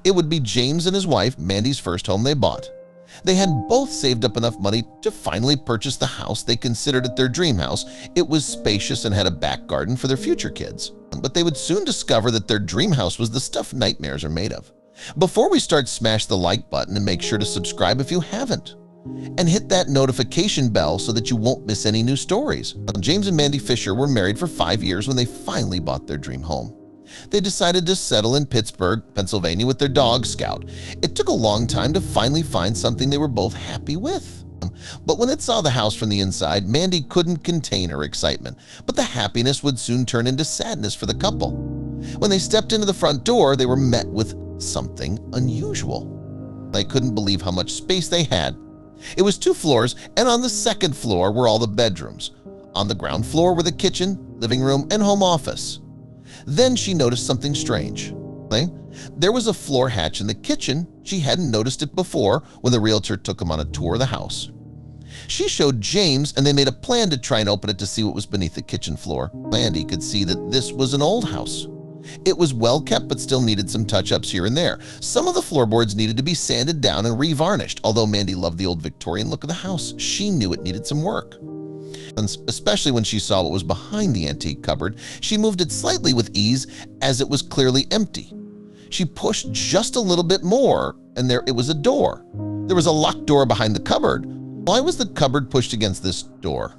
It would be James and his wife, Mandy's first home they bought. They had both saved up enough money to finally purchase the house they considered it their dream house. It was spacious and had a back garden for their future kids. But they would soon discover that their dream house was the stuff nightmares are made of. Before we start, smash the like button and make sure to subscribe if you haven't. And hit that notification bell so that you won't miss any new stories. James and Mandy Fisher were married for 5 years when they finally bought their dream home. They decided to settle in Pittsburgh, Pennsylvania with their dog Scout. It took a long time to finally find something they were both happy with. But when it saw the house from the inside, Mandy couldn't contain her excitement. But the happiness would soon turn into sadness for the couple. When they stepped into the front door, they were met with something unusual. They couldn't believe how much space they had. It was 2 floors, and on the second floor were all the bedrooms. On the ground floor were the kitchen, living room, and home office. Then she noticed something strange. There was a floor hatch in the kitchen. She hadn't noticed it before when the realtor took him on a tour of the house. She showed James, and they made a plan to try and open it to see what was beneath the kitchen floor. Mandy could see that this was an old house. It was well kept but still needed some touch-ups here and there. Some of the floorboards needed to be sanded down and revarnished. Although Mandy loved the old Victorian look of the house, she knew it needed some work. And especially when she saw what was behind the antique cupboard, she moved it slightly with ease as it was clearly empty. She pushed just a little bit more, and there it was a door. There was a locked door behind the cupboard. Why was the cupboard pushed against this door?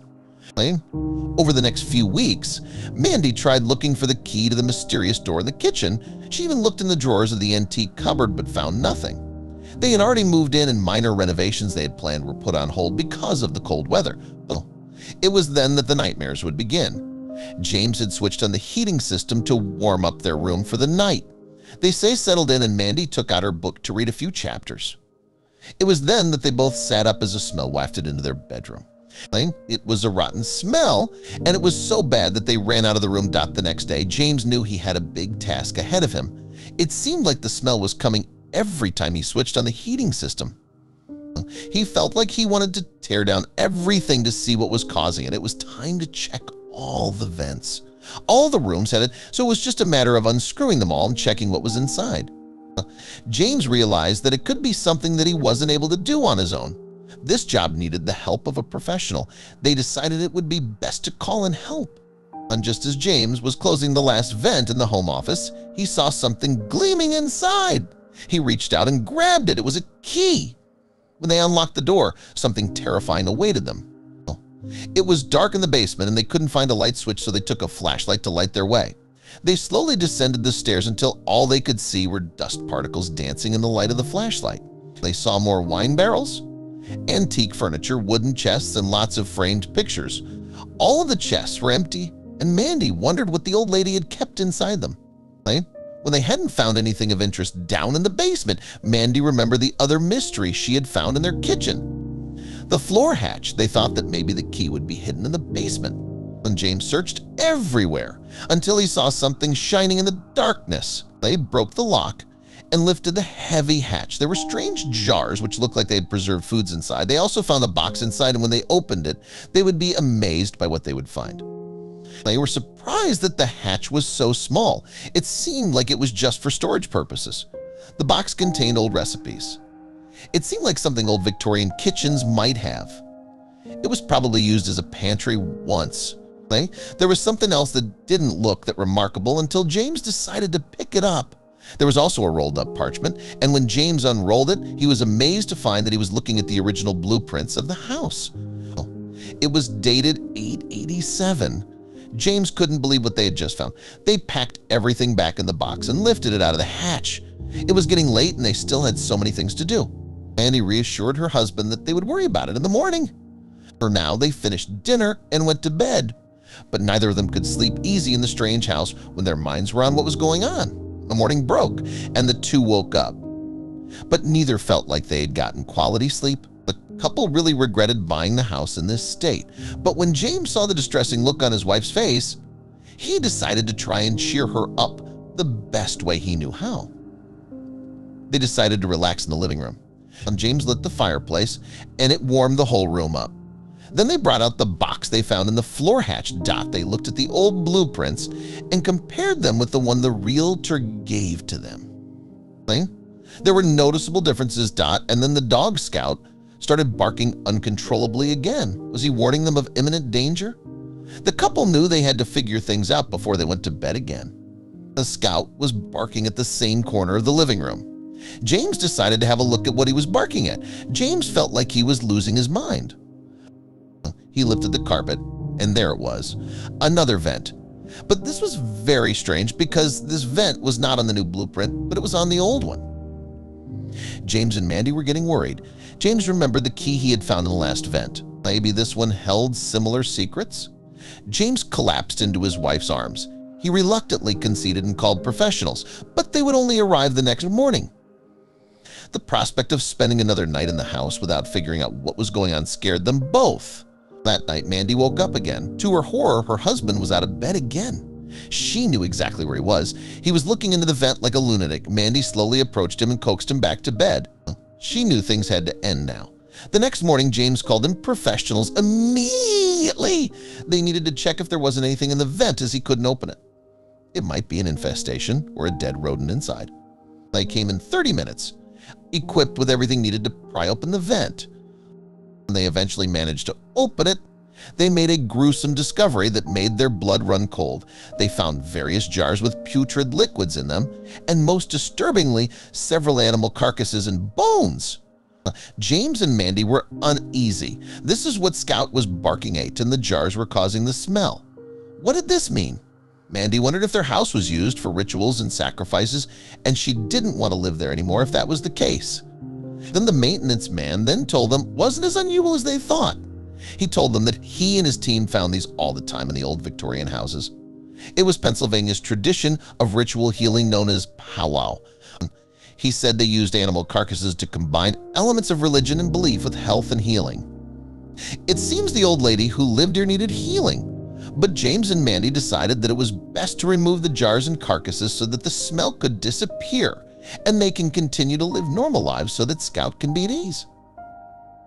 Over the next few weeks, Mandy tried looking for the key to the mysterious door in the kitchen. She even looked in the drawers of the antique cupboard but found nothing. They had already moved in, and minor renovations they had planned were put on hold because of the cold weather. Well, it was then that the nightmares would begin. James had switched on the heating system to warm up their room for the night. They settled in, and Mandy took out her book to read a few chapters. It was then that they both sat up as a smell wafted into their bedroom. It was a rotten smell, and it was so bad that they ran out of the room. The next day, James knew he had a big task ahead of him. It seemed like the smell was coming every time he switched on the heating system. He felt like he wanted to tear down everything to see what was causing it. It was time to check all the vents. All the rooms had it, so it was just a matter of unscrewing them all and checking what was inside. James realized that it could be something that he wasn't able to do on his own. This job needed the help of a professional. They decided it would be best to call in help. And just as James was closing the last vent in the home office, he saw something gleaming inside. He reached out and grabbed it. It was a key. When they unlocked the door, something terrifying awaited them. It was dark in the basement, and they couldn't find a light switch, so they took a flashlight to light their way. They slowly descended the stairs until all they could see were dust particles dancing in the light of the flashlight. They saw more wine barrels, antique furniture, wooden chests, and lots of framed pictures. All of the chests were empty, and Mandy wondered what the old lady had kept inside them. When they hadn't found anything of interest down in the basement, Mandy remembered the other mystery she had found in their kitchen. The floor hatch. They thought that maybe the key would be hidden in the basement. And James searched everywhere until he saw something shining in the darkness. They broke the lock and lifted the heavy hatch. There were strange jars which looked like they had preserved foods inside. They also found a box inside, and when they opened it, they would be amazed by what they would find. They were surprised that the hatch was so small. It seemed like it was just for storage purposes. The box contained old recipes. It seemed like something old Victorian kitchens might have. It was probably used as a pantry once. There was something else that didn't look that remarkable until James decided to pick it up. There was also a rolled-up parchment, and when James unrolled it, he was amazed to find that he was looking at the original blueprints of the house. It was dated 887. James couldn't believe what they had just found. They packed everything back in the box and lifted it out of the hatch. It was getting late, and they still had so many things to do. Annie reassured her husband that they would worry about it in the morning. For now, they finished dinner and went to bed. But neither of them could sleep easy in the strange house when their minds were on what was going on. The morning broke, and the two woke up. But neither felt like they had gotten quality sleep. The couple really regretted buying the house in this state. But when James saw the distressing look on his wife's face, he decided to try and cheer her up the best way he knew how. They decided to relax in the living room. James lit the fireplace, and it warmed the whole room up. Then they brought out the box they found in the floor hatch. They looked at the old blueprints and compared them with the one the realtor gave to them. There were noticeable differences, and then the dog Scout started barking uncontrollably again. Was he warning them of imminent danger? The couple knew they had to figure things out before they went to bed again. The Scout was barking at the same corner of the living room. James decided to have a look at what he was barking at. James felt like he was losing his mind. He lifted the carpet, and there it was, another vent. But this was very strange because this vent was not on the new blueprint, but it was on the old one. James and Mandy were getting worried. James remembered the key he had found in the last vent. Maybe this one held similar secrets? James collapsed into his wife's arms. He reluctantly conceded and called professionals, but they would only arrive the next morning. The prospect of spending another night in the house without figuring out what was going on scared them both. That night, Mandy woke up again. To her horror, her husband was out of bed again. She knew exactly where he was. He was looking into the vent like a lunatic. Mandy slowly approached him and coaxed him back to bed. She knew things had to end now. The next morning, James called in professionals immediately. They needed to check if there wasn't anything in the vent as he couldn't open it. It might be an infestation or a dead rodent inside. They came in 30 minutes, equipped with everything needed to pry open the vent. When they eventually managed to open it, they made a gruesome discovery that made their blood run cold. They found various jars with putrid liquids in them, and most disturbingly, several animal carcasses and bones. James and Mandy were uneasy. This is what Scout was barking at, and the jars were causing the smell. What did this mean? Mandy wondered if their house was used for rituals and sacrifices, and she didn't want to live there anymore if that was the case. Then the maintenance man then told them it wasn't as unusual as they thought. He told them that he and his team found these all the time in the old Victorian houses. It was Pennsylvania's tradition of ritual healing known as powwow. He said they used animal carcasses to combine elements of religion and belief with health and healing. It seems the old lady who lived here needed healing, but James and Mandy decided that it was best to remove the jars and carcasses so that the smell could disappear and they can continue to live normal lives so that Scout can be at ease.